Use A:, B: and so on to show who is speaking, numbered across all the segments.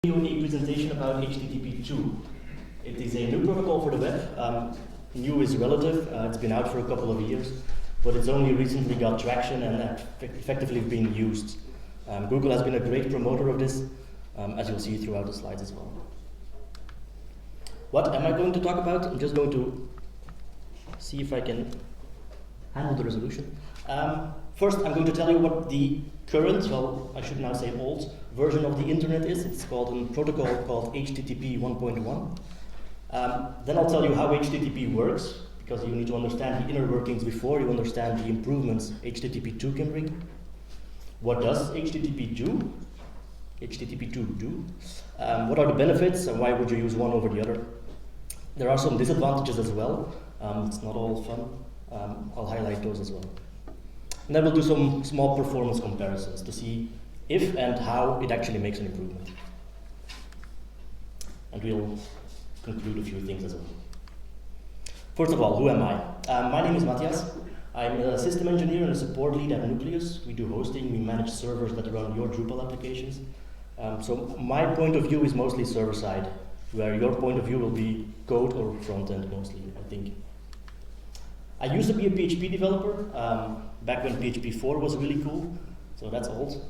A: A presentation about HTTP2. It is a new protocol for the web. New is relative, it's been out for a couple of years, but it's only recently got traction and effectively being used. Google has been a great promoter of this, as you'll see throughout the slides as well. What am I going to talk about? I'm just going to see if I can handle the resolution. First, I'm going to tell you what the current, well, I should now say old, version of the internet is. It's called a protocol called HTTP 1.1. Then I'll tell you how HTTP works, because you need to understand the inner workings before you understand the improvements HTTP 2 can bring. What does HTTP do? HTTP 2 do? What are the benefits and why would you use one over the other? There are some disadvantages as well. It's not all fun. I'll highlight those as well. And then we'll do some small performance comparisons to see if and how it actually makes an improvement. And we'll conclude a few things as well. First of all, who am I? My name is Matthias. I'm a system engineer and a support lead at Nucleus. We do hosting, we manage servers that run your Drupal applications. So my point of view is mostly server-side, where your point of view will be code or front-end mostly, I think. I used to be a PHP developer, back when PHP 4 was really cool, so that's old.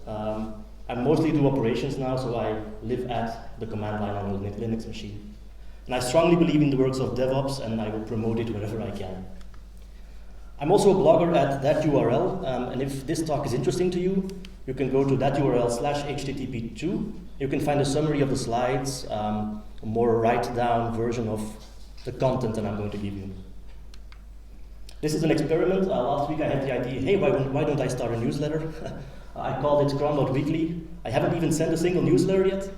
A: I mostly do operations now, so I live at the command line on a Linux machine. And I strongly believe in the works of DevOps, and I will promote it wherever I can. I'm also a blogger at that URL, and if this talk is interesting to you, you can go to that URL/HTTP2. You can find a summary of the slides, a more write-down version of the content that I'm going to give you. This is an experiment. Last week I had the idea, hey, why don't I start a newsletter? I called it Cron Weekly. I haven't even sent a single newsletter yet.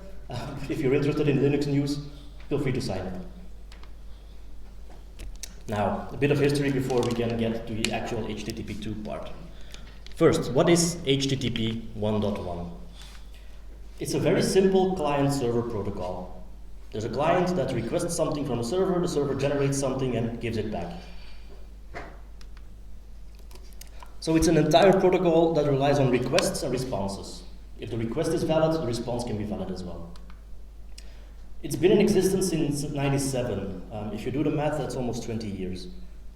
A: If you're interested in Linux news, feel free to sign up. Now, a bit of history before we can get to the actual HTTP 2 part. First, what is HTTP 1.1? It's a very simple client-server protocol. There's a client that requests something from a server, the server generates something and gives it back. So it's an entire protocol that relies on requests and responses. If the request is valid, the response can be valid as well. It's been in existence since '97. If you do the math, that's almost 20 years.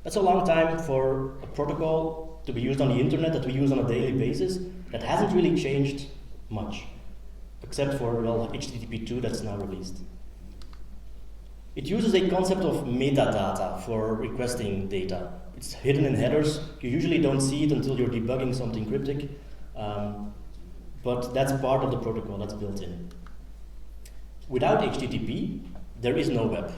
A: That's a long time for a protocol to be used on the internet that we use on a daily basis that hasn't really changed much, except for, well, HTTP 2 that's now released. It uses a concept of metadata for requesting data. It's hidden in headers. You usually don't see it until you're debugging something cryptic, but that's part of the protocol that's built in. Without HTTP, there is no web.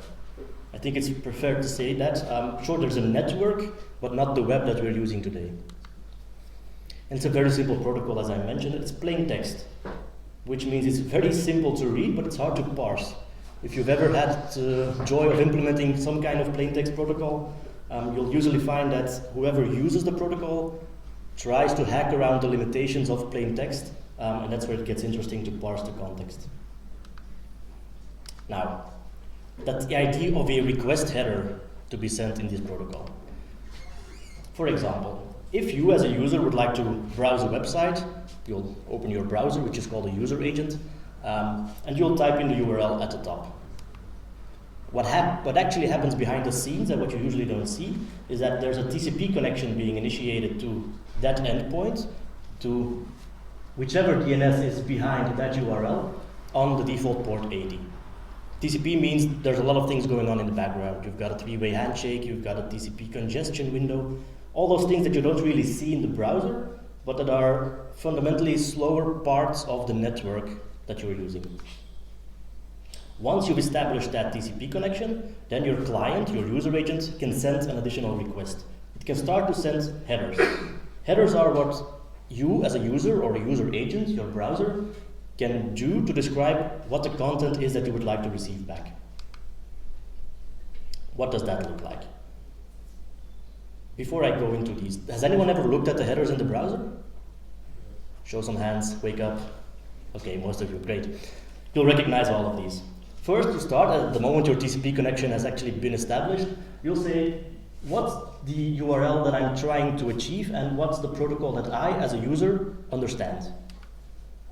A: I think it's fair to say that. Sure, there's a network, but not the web that we're using today. And it's a very simple protocol, as I mentioned. It's plain text, which means it's very simple to read, but it's hard to parse. If you've ever had the joy of implementing some kind of plain text protocol, you'll usually find that whoever uses the protocol tries to hack around the limitations of plain text, and that's where it gets interesting to parse the context. Now, that's the idea of a request header to be sent in this protocol. For example, if you as a user would like to browse a website, you'll open your browser, which is called a user agent, and you'll type in the URL at the top. What actually happens behind the scenes, and what you usually don't see, is that there's a TCP connection being initiated to that endpoint, to whichever DNS is behind that URL on the default port 80. TCP means there's a lot of things going on in the background. You've got a three-way handshake, you've got a TCP congestion window, all those things that you don't really see in the browser, but that are fundamentally slower parts of the network that you're using. Once you've established that TCP connection, then your client, your user agent, can send an additional request. It can start to send headers. Headers are what you as a user or a user agent, your browser, can do to describe what the content is that you would like to receive back. What does that look like? Before I go into these, has anyone ever looked at the headers in the browser? Show some hands, wake up. Okay, most of you, great. You'll recognize all of these. First, to start, at the moment your TCP connection has actually been established, you'll say, what's the URL that I'm trying to achieve and what's the protocol that I, as a user, understand?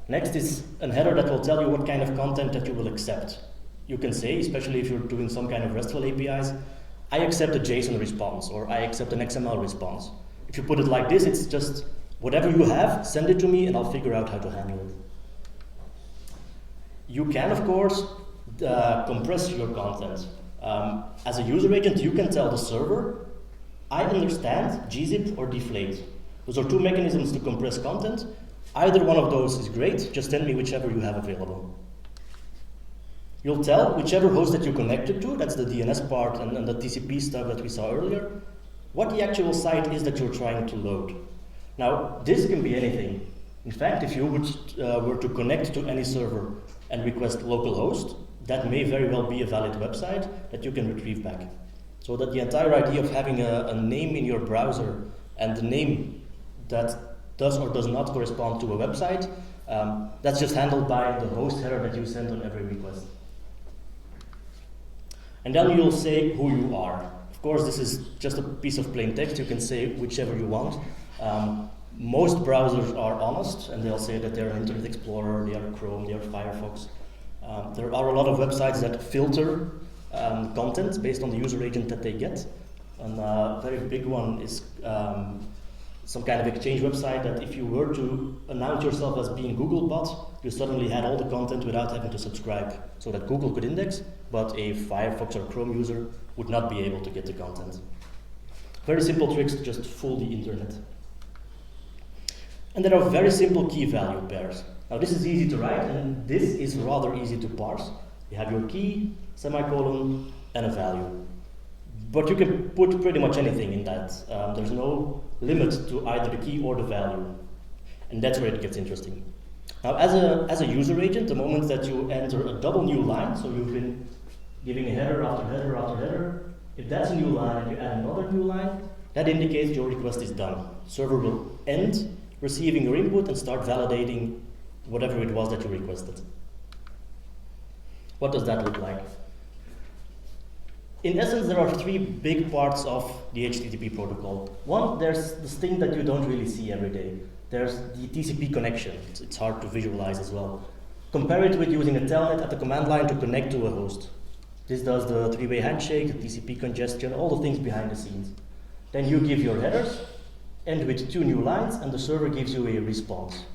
A: Next is a header that will tell you what kind of content that you will accept. You can say, especially if you're doing some kind of RESTful APIs, I accept a JSON response, or I accept an XML response. If you put it like this, it's just whatever you have, send it to me and I'll figure out how to handle it. You can, of course, compress your content. As a user agent, you can tell the server, I understand gzip or deflate. Those are two mechanisms to compress content. Either one of those is great, just send me whichever you have available. You'll tell whichever host that you connected to, that's the DNS part and the TCP stuff that we saw earlier, what the actual site is that you're trying to load. Now, this can be anything. In fact, if you were to connect to any server and request localhost, that may very well be a valid website that you can retrieve back. So that the entire idea of having a name in your browser and the name that does or does not correspond to a website, that's just handled by the host header that you send on every request. And then you'll say who you are. Of course, this is just a piece of plain text. You can say whichever you want. Most browsers are honest, and they'll say that they're an Internet Explorer, they are Chrome, they are Firefox. There are a lot of websites that filter content based on the user agent that they get. And a very big one is some kind of exchange website that if you were to announce yourself as being Googlebot, you suddenly had all the content without having to subscribe, so that Google could index, but a Firefox or Chrome user would not be able to get the content. Very simple tricks to just fool the internet. And there are very simple key value pairs. Now this is easy to write, and this is rather easy to parse. You have your key, semicolon, and a value. But you can put pretty much anything in that. There's no limit to either the key or the value. And that's where it gets interesting. Now, as a user agent, the moment that you enter a double new line, so you've been giving a header after header after header, if that's a new line and you add another new line, that indicates your request is done. The server will end receiving your input and start validating whatever it was that you requested. What does that look like? In essence, there are three big parts of the HTTP protocol. One, there's this thing that you don't really see every day. There's the TCP connection. It's hard to visualize as well. Compare it with using a telnet at the command line to connect to a host. This does the three-way handshake, the TCP congestion, all the things behind the scenes. Then you give your headers, end with two new lines, and the server gives you a response.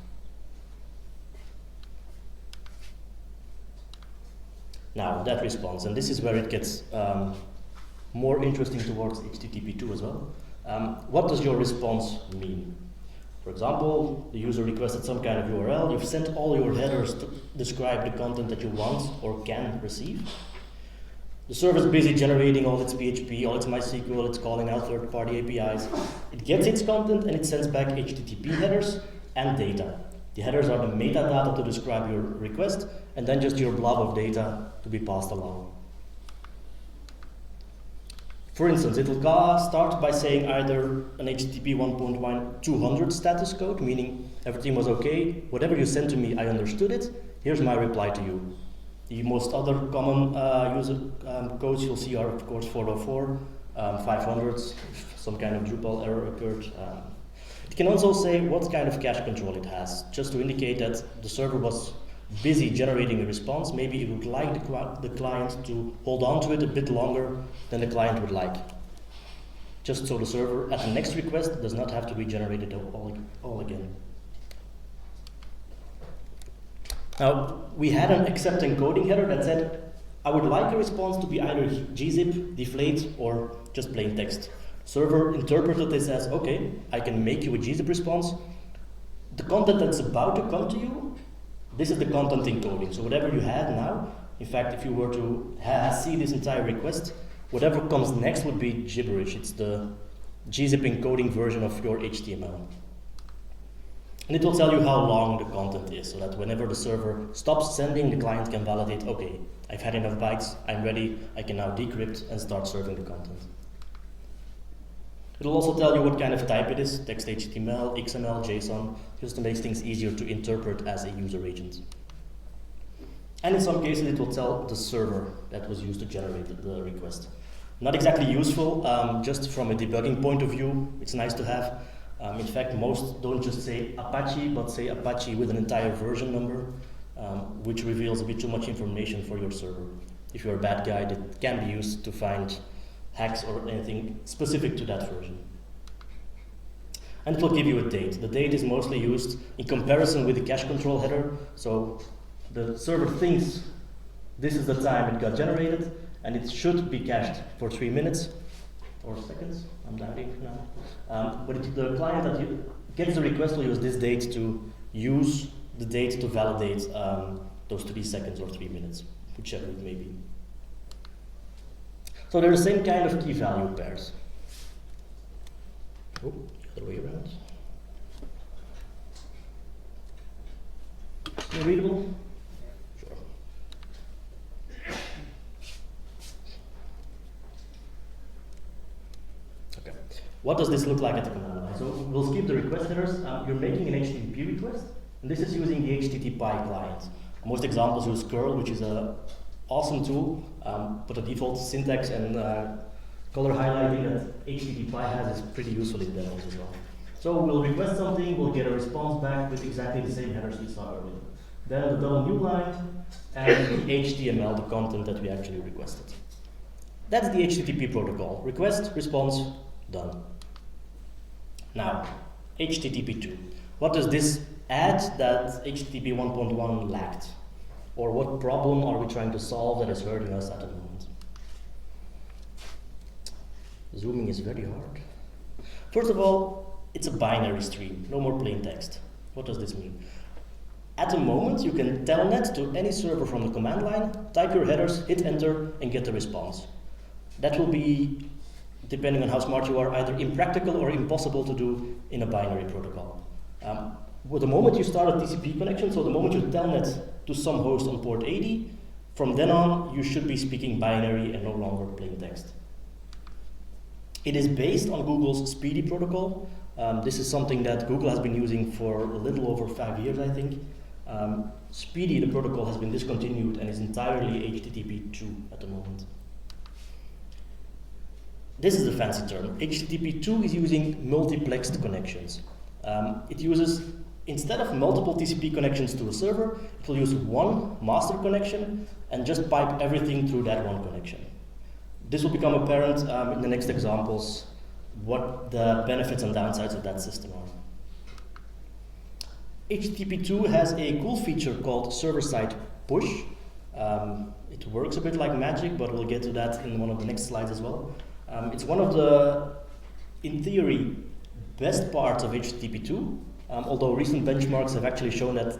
A: Now, that response, and this is where it gets more interesting towards HTTP2 as well. What does your response mean? For example, the user requested some kind of URL, you've sent all your headers to describe the content that you want or can receive. The server is busy generating all its PHP, all its MySQL, it's calling out third-party APIs. It gets its content and it sends back HTTP headers and data. The headers are the metadata to describe your request, and then just your blob of data to be passed along. For instance, it will start by saying either an HTTP 1.1 200 status code, meaning everything was okay, whatever you sent to me, I understood it, here's my reply to you. The most other common user codes you'll see are, of course, 404, 500s, if some kind of Drupal error occurred. It can also say what kind of cache control it has, just to indicate that the server was busy generating a response. Maybe it would like the client to hold on to it a bit longer than the client would like. Just so the server at the next request does not have to be generated all again. Now, we had an accept encoding header that said, I would like a response to be either gzip, deflate, or just plain text. Server interpreted this as, okay, I can make you a gzip response. The content that's about to come to you, this is the content encoding. So whatever you had now, in fact, if you were to see this entire request, whatever comes next would be gibberish. It's the gzip encoding version of your HTML. And it will tell you how long the content is, so that whenever the server stops sending, the client can validate, okay, I've had enough bytes, I'm ready, I can now decrypt and start serving the content. It will also tell you what kind of type it is, text HTML, XML, JSON, just to make things easier to interpret as a user agent. And in some cases it will tell the server that was used to generate the request. Not exactly useful, just from a debugging point of view, it's nice to have. In fact, most don't just say Apache, but say Apache with an entire version number, which reveals a bit too much information for your server. If you're a bad guy, that can be used to find hacks or anything specific to that version. And it will give you a date. The date is mostly used in comparison with the cache control header. So the server thinks this is the time it got generated, and it should be cached for 3 minutes or seconds. I'm doubting now. But the client that gets the request will use this date to use the date to validate those 3 seconds or 3 minutes, whichever it may be. So they're the same kind of key value pairs. Oh, the other way around. Still readable? Sure. Okay. What does this look like at the command line? So we'll skip the request headers. You're making an HTTP request, and this is using the HTTP client. Most examples use curl, which is an awesome tool, but the default syntax and color highlighting that HTTP has is pretty useful in demos as well. So we'll request something, we'll get a response back with exactly the same headers we saw earlier. Then the double new line and the HTML, the content that we actually requested. That's the HTTP protocol. Request, response, done. Now, HTTP 2. What does this add that HTTP 1.1 lacked? Or what problem are we trying to solve that is hurting us at the moment? Zooming is very hard. First of all, it's a binary stream, no more plain text. What does this mean? At the moment, you can telnet to any server from the command line, type your headers, hit enter, and get the response. That will be, depending on how smart you are, either impractical or impossible to do in a binary protocol. Well, the moment you start a TCP connection, so the moment you telnet to some host on port 80, from then on, you should be speaking binary and no longer plain text. It is based on Google's Speedy protocol. This is something that Google has been using for a little over 5 years, I think. Speedy, the protocol, has been discontinued and is entirely HTTP 2 at the moment. This is a fancy term. HTTP 2 is using multiplexed connections. It uses, instead of multiple TCP connections to a server, it will use one master connection and just pipe everything through that one connection. This will become apparent in the next examples, what the benefits and downsides of that system are. HTTP 2 has a cool feature called server-side push. It works a bit like magic, but we'll get to that in one of the next slides as well. It's one of the, in theory, best parts of HTTP 2, although recent benchmarks have actually shown that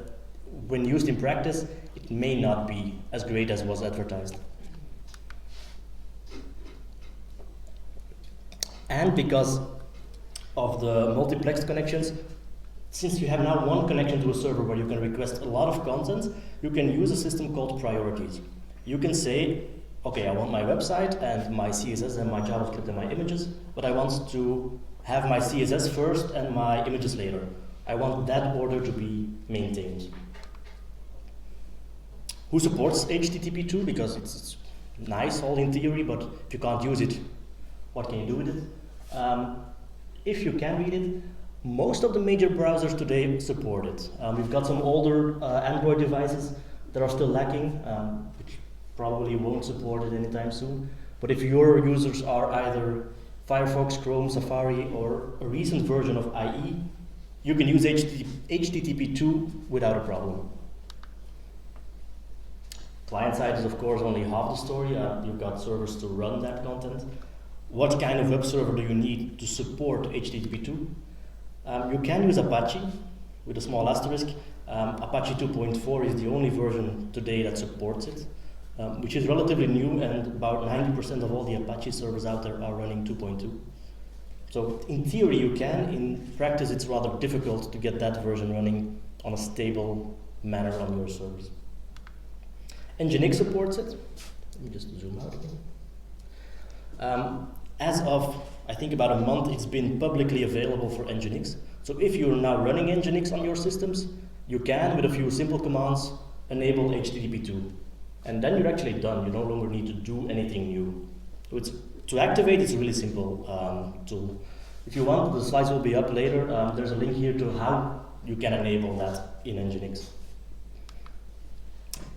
A: when used in practice, it may not be as great as was advertised. And because of the multiplexed connections, since you have now one connection to a server where you can request a lot of content, you can use a system called priorities. You can say, okay, I want my website and my CSS and my JavaScript and my images, but I want to have my CSS first and my images later. I want that order to be maintained. Who supports HTTP 2? Because it's nice all in theory, but if you can't use it, what can you do with it? If you can read it, most of the major browsers today support it. We've got some older Android devices that are still lacking, which probably won't support it anytime soon. But if your users are either Firefox, Chrome, Safari, or a recent version of IE, you can use HTTP 2 without a problem. Client side is of course only half the story. You've got servers to run that content. What kind of web server do you need to support HTTP 2? You can use Apache with a small asterisk. Apache 2.4 is the only version today that supports it, which is relatively new, and about 90% of all the Apache servers out there are running 2.2. So in theory you can, in practice it's rather difficult to get that version running on a stable manner on your servers. Nginx supports it. Let me just zoom out again. As of, I think about a month, it's been publicly available for Nginx. So if you're now running Nginx on your systems, you can, with a few simple commands, enable HTTP 2. And then you're actually done. You no longer need to do anything new. So to activate, it's a really simple tool. If you want, the slides will be up later. There's a link here to how you can enable that in Nginx.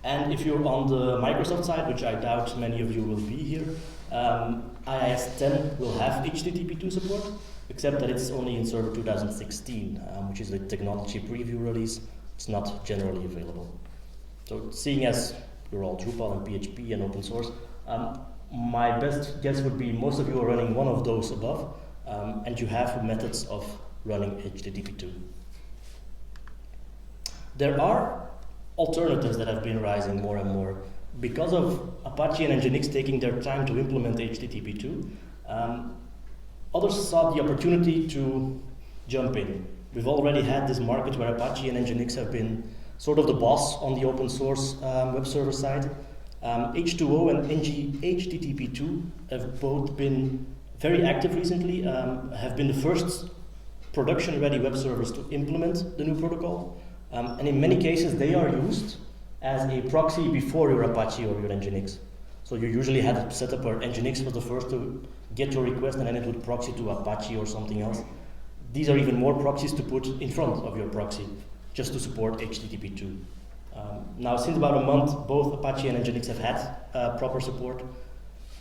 A: And if you're on the Microsoft side, which I doubt many of you will be here, IIS 10 will have HTTP2 support, except that it's only in Server 2016, which is a technology preview release. It's not generally available. So seeing as you're all Drupal and PHP and open source, my best guess would be most of you are running one of those above, and you have methods of running HTTP2. There are alternatives that have been rising more and more. Because of Apache and Nginx taking their time to implement HTTP2, others saw the opportunity to jump in. We've already had this market where Apache and Nginx have been sort of the boss on the open source web server side. H2O and HTTP2 have both been very active recently, have been the first production-ready web servers to implement the new protocol. And in many cases, they are used as a proxy before your Apache or your Nginx. So you usually had to set up where Nginx was the first to get your request, and then it would proxy to Apache or something else. These are even more proxies to put in front of your proxy, just to support HTTP2. Now, since about a month, both Apache and Nginx have had proper support.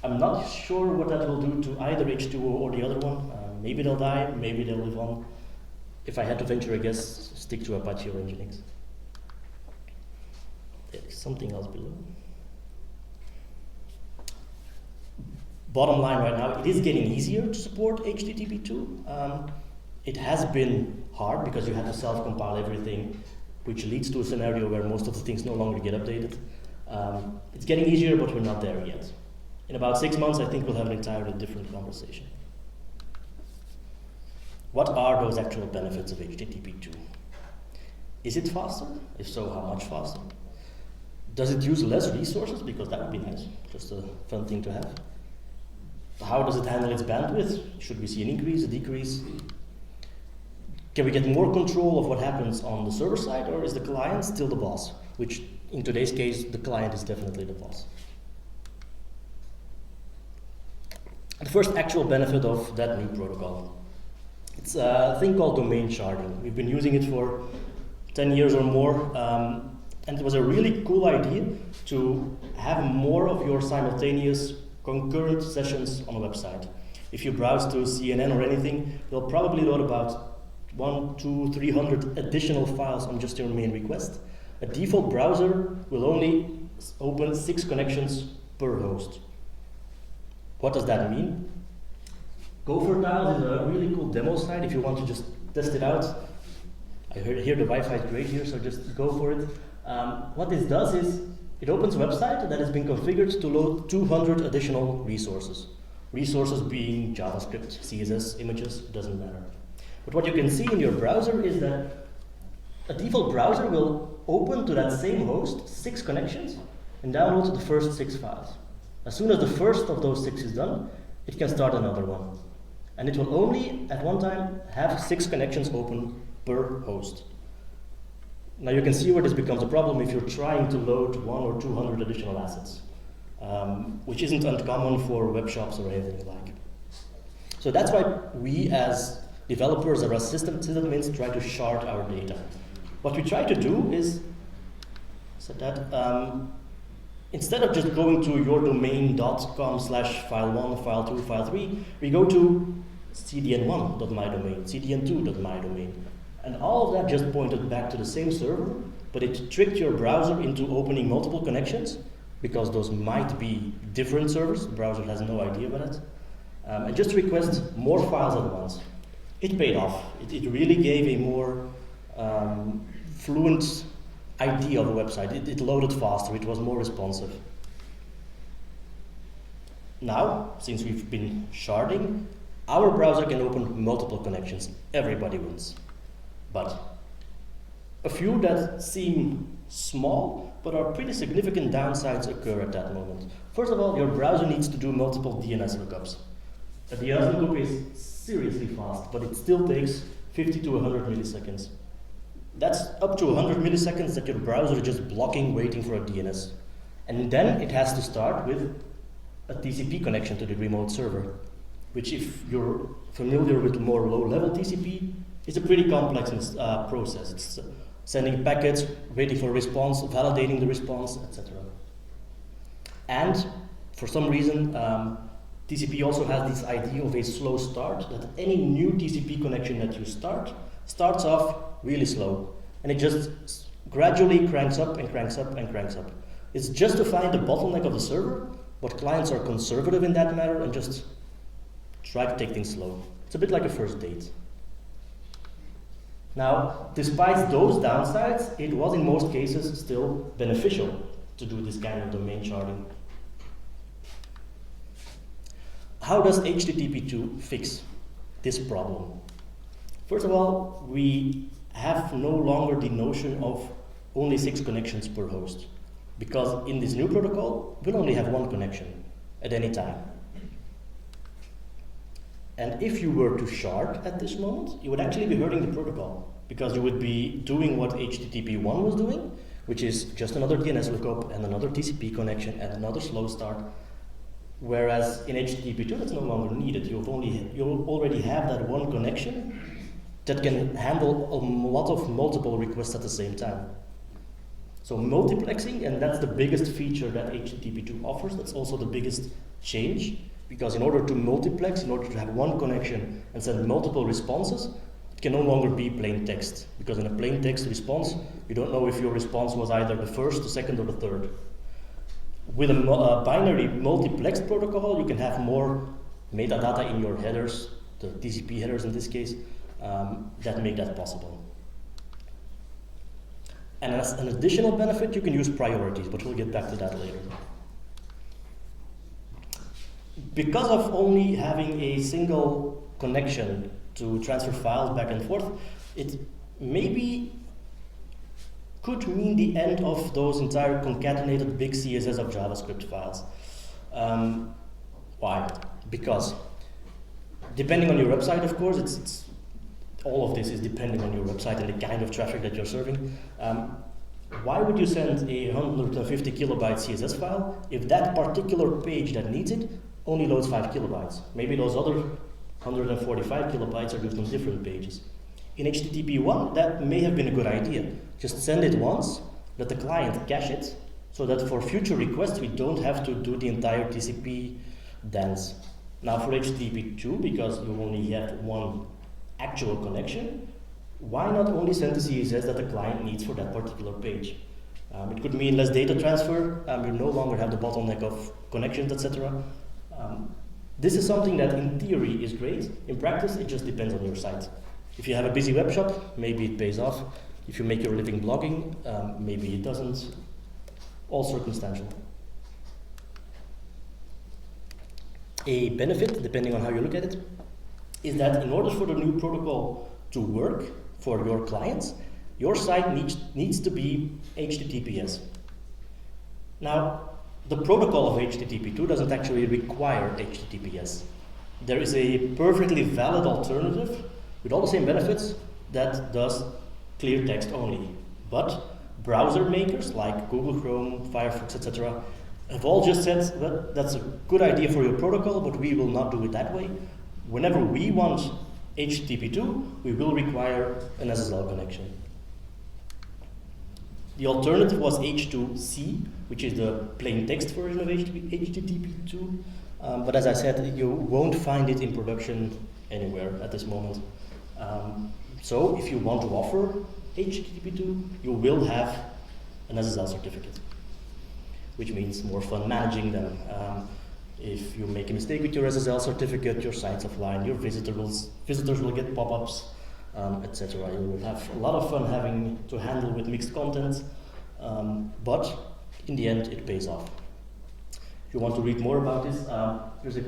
A: I'm not sure what that will do to either H2O or the other one. Maybe they'll die, maybe they'll live on. If I had to venture a guess, stick to Apache or Nginx. There's something else below. Bottom line right now, it is getting easier to support HTTP2. It has been hard because you have to self-compile everything, which leads to a scenario where most of the things no longer get updated. It's getting easier, but we're not there yet. In about 6 months, I think we'll have an entirely different conversation. What are those actual benefits of HTTP2? Is it faster? If so, how much faster? Does it use less resources? Because that would be nice, just a fun thing to have. How does it handle its bandwidth? Should we see an increase, a decrease? Can we get more control of what happens on the server side, or is the client still the boss? Which, in today's case, the client is definitely the boss. The first actual benefit of that new protocol. It's a thing called domain sharding. We've been using it for 10 years or more, and it was a really cool idea to have more of your simultaneous concurrent sessions on a website. If you browse to CNN or anything, you'll probably load about 100, 200, 300 additional files on just your main request. A default browser will only open 6 connections per host. What does that mean? Gopher Tiles is a really cool demo site if you want to just test it out. I hear the Wi-Fi is great here, so just go for it. What this does is, it opens a website that has been configured to load 200 additional resources. Resources being JavaScript, CSS, images, doesn't matter. But what you can see in your browser is that a default browser will open to that same host 6 connections and download the first 6 files. As soon as the first of those 6 is done, it can start another one. And it will only, at one time, have 6 connections open per host. Now you can see where this becomes a problem if you're trying to load 100 or 200 additional assets, which isn't uncommon for web shops or anything like. So that's why we as developers or as system admins try to shard our data. What we try to do is, instead of just going to yourdomain.com/file1, file2, file3, we go to cdn1.mydomain, cdn2.mydomain. And all of that just pointed back to the same server, but it tricked your browser into opening multiple connections, because those might be different servers. The browser has no idea about it. And just request more files at once. It paid off. It really gave a more fluent idea of the website. It loaded faster, it was more responsive. Now, since we've been sharding, our browser can open multiple connections. Everybody wins. But a few that seem small, but are pretty significant downsides occur at that moment. First of all, your browser needs to do multiple DNS lookups. A DNS lookup is seriously fast, but it still takes 50 to 100 milliseconds. That's up to 100 milliseconds that your browser is just blocking, waiting for a DNS. And then it has to start with a TCP connection to the remote server. which if you're familiar with more low-level TCP, is a pretty complex process. It's sending packets, waiting for a response, validating the response, etc. And for some reason, TCP also has this idea of a slow start, that any new TCP connection that you starts off really slow, and it just gradually cranks up and cranks up and cranks up. It's just to find the bottleneck of the server, but clients are conservative in that matter and just try to take things slow. It's a bit like a first date. Now, despite those downsides, it was in most cases still beneficial to do this kind of domain sharding. How does HTTP2 fix this problem? First of all, we have no longer the notion of only 6 connections per host, because in this new protocol, we'll only have 1 connection at any time. And if you were to shard at this moment, you would actually be hurting the protocol, because you would be doing what HTTP 1 was doing, which is just another DNS lookup and another TCP connection and another slow start. Whereas in HTTP 2, that's no longer needed. You already have that 1 connection that can handle a lot of multiple requests at the same time. So multiplexing, and that's the biggest feature that HTTP 2 offers. That's also the biggest change, because in order to multiplex, in order to have 1 connection and send multiple responses, it can no longer be plain text, because in a plain text response, you don't know if your response was either the first, the second, or the third. With a binary multiplex protocol, you can have more metadata in your headers, the TCP headers in this case, that make that possible. And as an additional benefit, you can use priorities, but we'll get back to that later. Because of only having a single connection to transfer files back and forth, it maybe could mean the end of those entire concatenated big CSS of JavaScript files. Why? Because depending on your website, of course, it's all of this is depending on your website and the kind of traffic that you're serving. Why would you send a 150 kilobyte CSS file if that particular page that needs it only loads 5 kilobytes? Maybe those other 145 kilobytes are used on different pages. In HTTP 1, that may have been a good idea. Just send it once, let the client cache it, so that for future requests we don't have to do the entire TCP dance. Now for HTTP 2, because you only have 1 actual connection, why not only send the CSS that the client needs for that particular page? It could mean less data transfer, you no longer have the bottleneck of connections, etc. This is something that in theory is great. In practice, it just depends on your site. If you have a busy web shop, maybe it pays off. If you make your living blogging, maybe it doesn't. All circumstantial. A benefit, depending on how you look at it, is that in order for the new protocol to work for your clients, your site needs to be HTTPS. Now, the protocol of HTTP2 doesn't actually require HTTPS. There is a perfectly valid alternative with all the same benefits that does clear text only. But browser makers like Google Chrome, Firefox, etc. have all just said, well, that's a good idea for your protocol, but we will not do it that way. Whenever we want HTTP2, we will require an SSL connection. The alternative was H2C, which is the plain text version of HTTP2. But as I said, you won't find it in production anywhere at this moment. So if you want to offer HTTP2, you will have an SSL certificate, which means more fun managing them. If you make a mistake with your SSL certificate, your site's offline, your visitors will get pop-ups, etc. You will have a lot of fun having to handle with mixed content, but in the end, it pays off. If you want to read more about this, there's a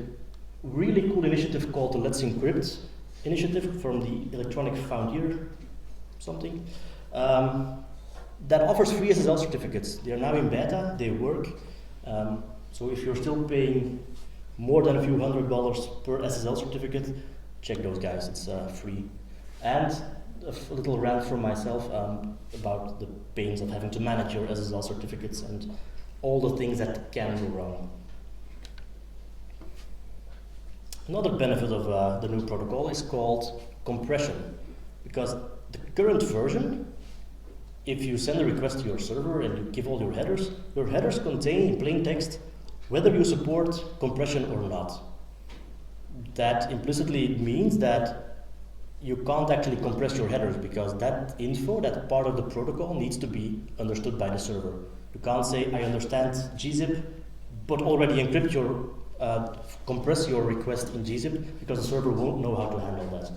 A: really cool initiative called the Let's Encrypt initiative from the Electronic Frontier something that offers free SSL certificates. They are now in beta, they work. So if you're still paying more than a few $100 per SSL certificate, check those guys, it's free. And a little rant from myself about the pains of having to manage your SSL certificates and all the things that can go wrong. Another benefit of the new protocol is called compression, because the current version, if you send a request to your server and you give all your headers contain in plain text whether you support compression or not. That implicitly means that you can't actually compress your headers, because that info, that part of the protocol, needs to be understood by the server. You can't say, I understand gzip, but already encrypt your, compress your request in gzip, because the server won't know how to handle that.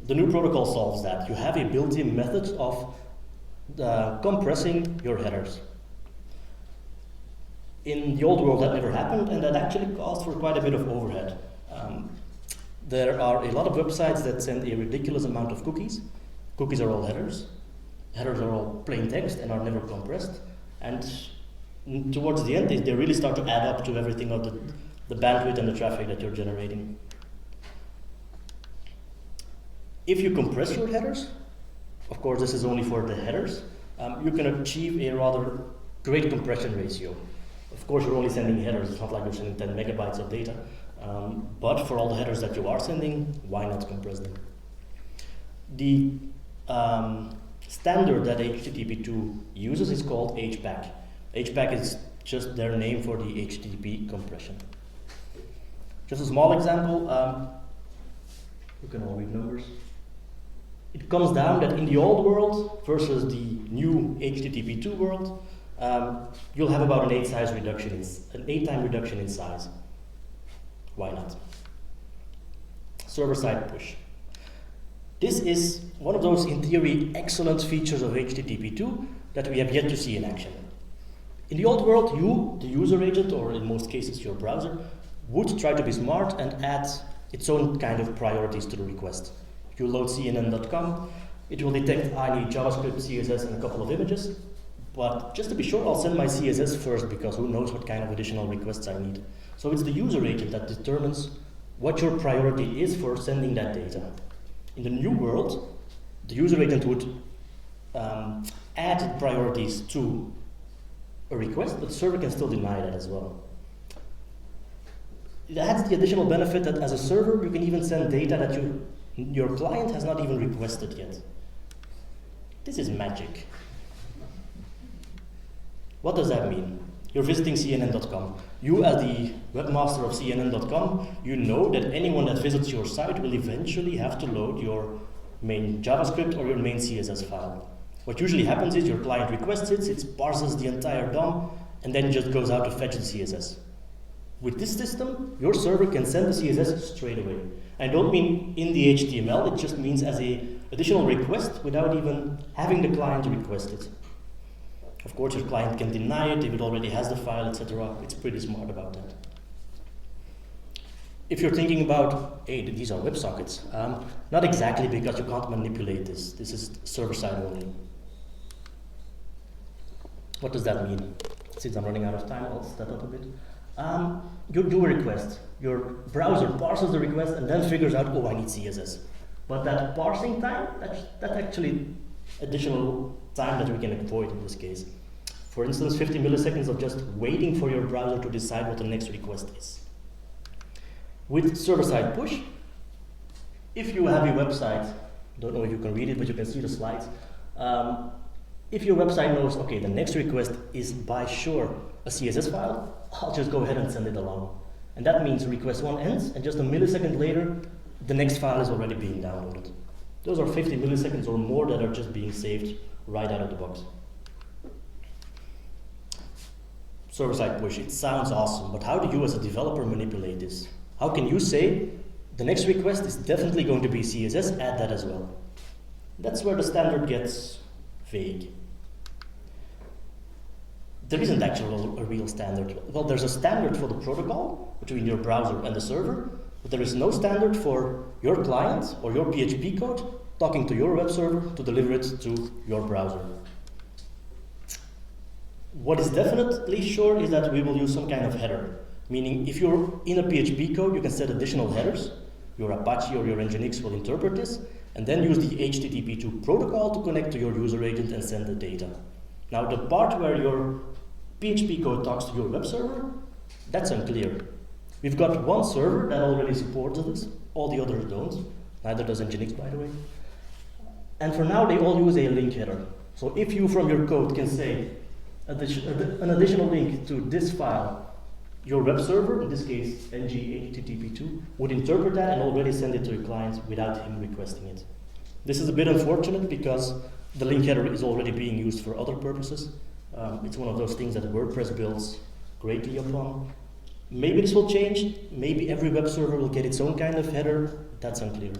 A: The new protocol solves that. You have a built-in method of compressing your headers. In the old world that never happened, and that actually caused for quite a bit of overhead. There are a lot of websites that send a ridiculous amount of cookies. Cookies are all headers. Headers are all plain text and are never compressed. And towards the end, they really start to add up to everything of the bandwidth and the traffic that you're generating. If you compress your headers, of course this is only for the headers, you can achieve a rather great compression ratio. Of course you're only sending headers, it's not like you're sending 10 megabytes of data, but for all the headers that you are sending, why not compress them? The standard that HTTP2 uses is called HBAC. HBAC is just their name for the HTTP compression. Just a small example, you can all read numbers. It comes down that in the old world versus the new HTTP2 world, you'll have about an 8-time reduction in size. Why not? Server-side push. This is one of those, in theory, excellent features of HTTP2 that we have yet to see in action. In the old world, you, the user agent, or in most cases your browser, would try to be smart and add its own kind of priorities to the request. If you load CNN.com, it will detect I need JavaScript, CSS, and a couple of images. But just to be sure, I'll send my CSS first, because who knows what kind of additional requests I need. So it's the user agent that determines what your priority is for sending that data. In the new world, the user agent would add priorities to a request, but the server can still deny that as well. It adds the additional benefit that as a server, you can even send data that your client has not even requested yet. This is magic. What does that mean? You're visiting CNN.com. You, as the webmaster of CNN.com, you know that anyone that visits your site will eventually have to load your main JavaScript or your main CSS file. What usually happens is your client requests it parses the entire DOM, and then just goes out to fetch the CSS. With this system, your server can send the CSS straight away. I don't mean in the HTML, it just means as an additional request without even having the client request it. Of course, your client can deny it if it already has the file, etc. It's pretty smart about that. If you're thinking about, hey, these are WebSockets, not exactly, because you can't manipulate this. This is server-side only. What does that mean? Since I'm running out of time, I'll step up a bit. You do a request. Your browser parses the request and then figures out, oh, I need CSS. But that parsing time, that's actually additional time that we can avoid in this case. For instance, 50 milliseconds of just waiting for your browser to decide what the next request is. With server-side push, if you have a website, don't know if you can read it, but you can see the slides. If your website knows, okay, the next request is by sure a CSS file, I'll just go ahead and send it along. And that means request 1 ends, and just a millisecond later, the next file is already being downloaded. Those are 50 milliseconds or more that are just being saved right out of the box. Server-side push, it sounds awesome, but how do you as a developer manipulate this? How can you say, the next request is definitely going to be CSS, add that as well? That's where the standard gets vague. There isn't actually a real standard. Well, there's a standard for the protocol between your browser and the server, but there is no standard for your client or your PHP code talking to your web server to deliver it to your browser. What is definitely sure is that we will use some kind of header, meaning if you're in a PHP code, you can set additional headers. Your Apache or your Nginx will interpret this, and then use the HTTP2 protocol to connect to your user agent and send the data. Now, the part where your PHP code talks to your web server, that's unclear. We've got one server that already supports this, all the others don't. Neither does Nginx, by the way. And for now, they all use a link header. So if you, from your code, can say an additional link to this file, your web server, in this case ng-http2, would interpret that and already send it to your client without him requesting it. This is a bit unfortunate because the link header is already being used for other purposes. It's one of those things that WordPress builds greatly upon. Maybe this will change. Maybe every web server will get its own kind of header. That's unclear.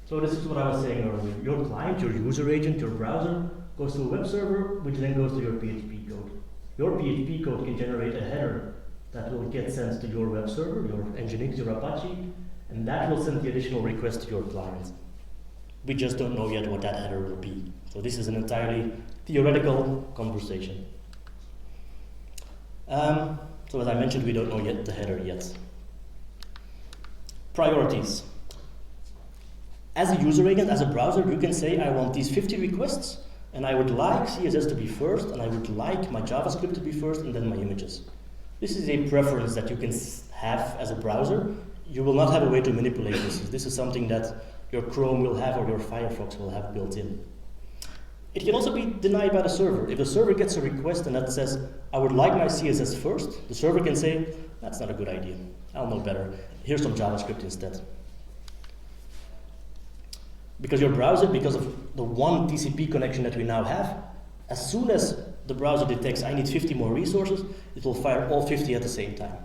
A: So this is what I was saying earlier. Your client, your user agent, your browser goes to a web server, which then goes to your PHP code. Your PHP code can generate a header that will get sent to your web server, your Nginx, your Apache, and that will send the additional request to your client. We just don't know yet what that header will be. So this is an entirely theoretical conversation. So as I mentioned, we don't know yet the header yet. Priorities. As a user agent, as a browser, you can say, I want these 50 requests, and I would like CSS to be first, and I would like my JavaScript to be first, and then my images. This is a preference that you can have as a browser. You will not have a way to manipulate this. This is something that your Chrome will have or your Firefox will have built in. It can also be denied by the server. If the server gets a request and that says, I would like my CSS first, the server can say, that's not a good idea. I'll know better. Here's some JavaScript instead. Because your browser, because of the one TCP connection that we now have, as soon as the browser detects I need 50 more resources, it will fire all 50 at the same time.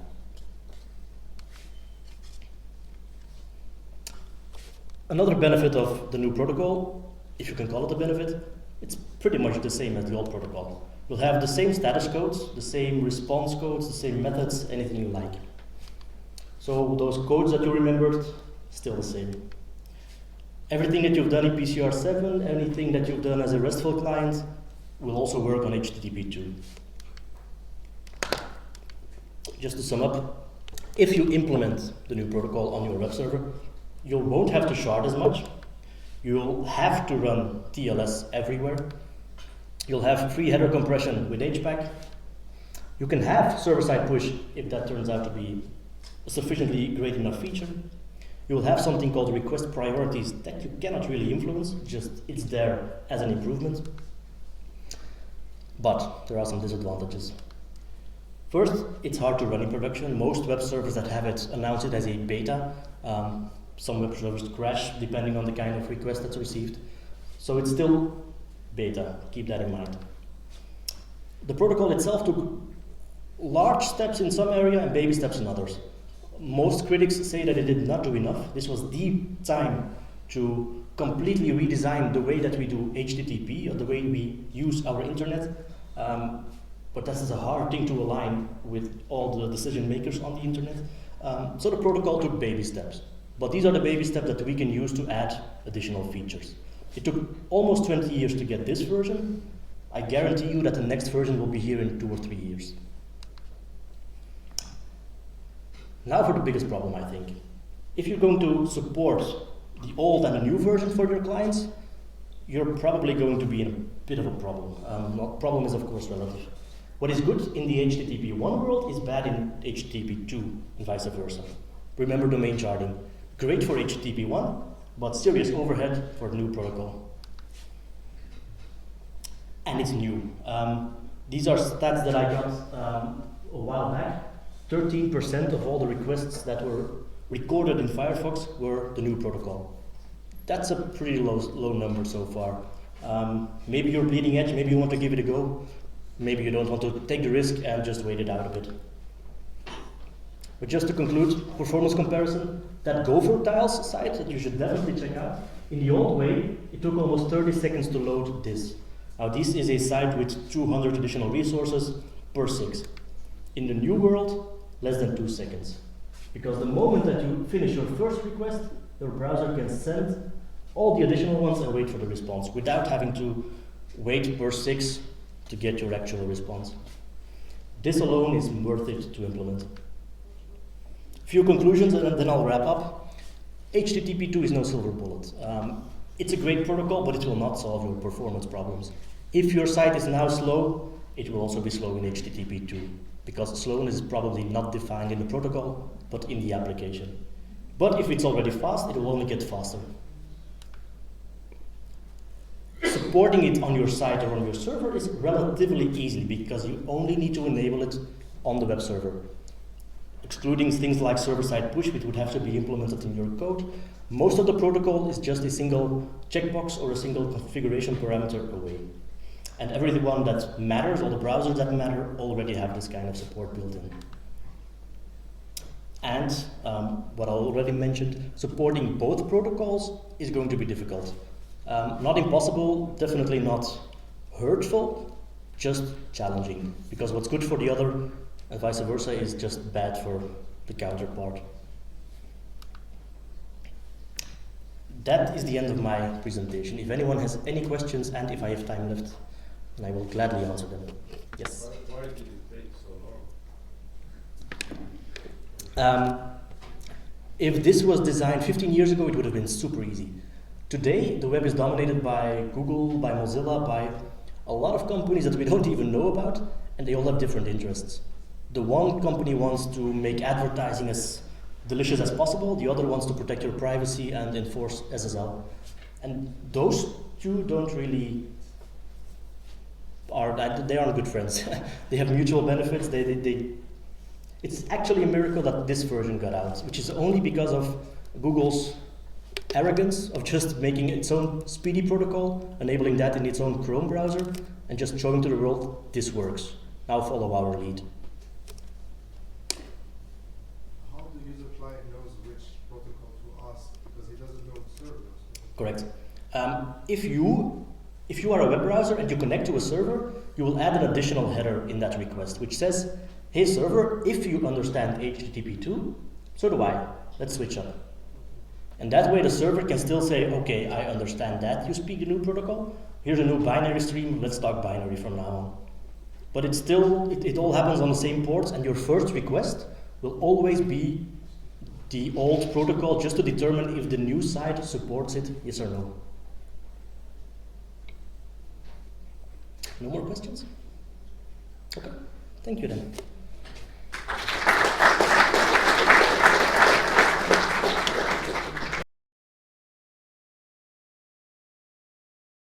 A: Another benefit of the new protocol, if you can call it a benefit, it's pretty much the same as the old protocol. You'll have the same status codes, the same response codes, the same methods, anything you like. So those codes that you remembered, still the same. Everything that you've done in PCR7, anything that you've done as a RESTful client, will also work on HTTP2. Just to sum up, if you implement the new protocol on your web server, you won't have to shard as much. You'll have to run TLS everywhere. You'll have free header compression with HBAC. You can have server-side push if that turns out to be a sufficiently great enough feature. You'll have something called request priorities that you cannot really influence, just it's there as an improvement. But there are some disadvantages. First, it's hard to run in production. Most web servers that have it announce it as a beta. Some web servers crash depending on the kind of request that's received. So it's still beta, keep that in mind. The protocol itself took large steps in some area and baby steps in others. Most critics say that it did not do enough. This was the time to completely redesign the way that we do HTTP, or the way we use our internet. But this is a hard thing to align with all the decision makers on the internet. So the protocol took baby steps. But these are the baby steps that we can use to add additional features. It took almost 20 years to get this version. I guarantee you that the next version will be here in 2 or 3 years. Now for the biggest problem, I think. If you're going to support the old and the new version for your clients, you're probably going to be in a bit of a problem. Problem is, of course, relative. What is good in the HTTP 1 world is bad in HTTP 2 and vice versa. Remember domain sharding. Great for HTTP 1, but serious overhead for the new protocol. And it's new. These are stats that I got a while back. 13% of all the requests that were recorded in Firefox were the new protocol. That's a pretty low number so far. Maybe you're bleeding edge, maybe you want to give it a go. Maybe you don't want to take the risk and just wait it out a bit. But just to conclude, performance comparison, that Gopher tiles site that you should definitely check out. In the old way, it took almost 30 seconds to load this. Now this is a site with 200 additional resources per 6. In the new world, less than 2 seconds. Because the moment that you finish your first request, your browser can send all the additional ones and wait for the response without having to wait per 6 to get your actual response. This alone is worth it to implement. Few conclusions and then I'll wrap up. HTTP 2 is no silver bullet. It's a great protocol, but it will not solve your performance problems. If your site is now slow, it will also be slow in HTTP2, because slowness is probably not defined in the protocol, but in the application. But if it's already fast, it will only get faster. Supporting it on your site or on your server is relatively easy, because you only need to enable it on the web server. Excluding things like server-side push, which would have to be implemented in your code, most of the protocol is just a single checkbox or a single configuration parameter away. And everyone that matters, all the browsers that matter, already have this kind of support built in. And what I already mentioned, supporting both protocols is going to be difficult. Not impossible, definitely not hurtful, just challenging. Because what's good for the other and vice versa is just bad for the counterpart. That is the end of my presentation. If anyone has any questions, and if I have time left, then I will gladly answer them. Yes?
B: Why did it take so long?
A: If this was designed 15 years ago, it would have been super easy. Today, the web is dominated by Google, by Mozilla, by a lot of companies that we don't even know about, and they all have different interests. The one company wants to make advertising as delicious as possible, the other wants to protect your privacy and enforce SSL. And those two don't really they aren't good friends. They have mutual benefits. It's actually a miracle that this version got out, which is only because of Google's arrogance of just making its own speedy protocol, enabling that in its own Chrome browser, and just showing to the world, this works. Now follow our lead.
B: How the user client knows which protocol to ask, because he doesn't know the servers?
A: Correct. If you are a web browser and you connect to a server, you will add an additional header in that request, which says, hey server, if you understand HTTP2, so do I. Let's switch up. And that way the server can still say, okay, I understand that you speak a new protocol. Here's a new binary stream, let's talk binary from now on. But it's still, it all happens on the same ports, and your first request will always be the old protocol, just to determine if the new side supports it, yes or no. No more questions? Okay, thank you then.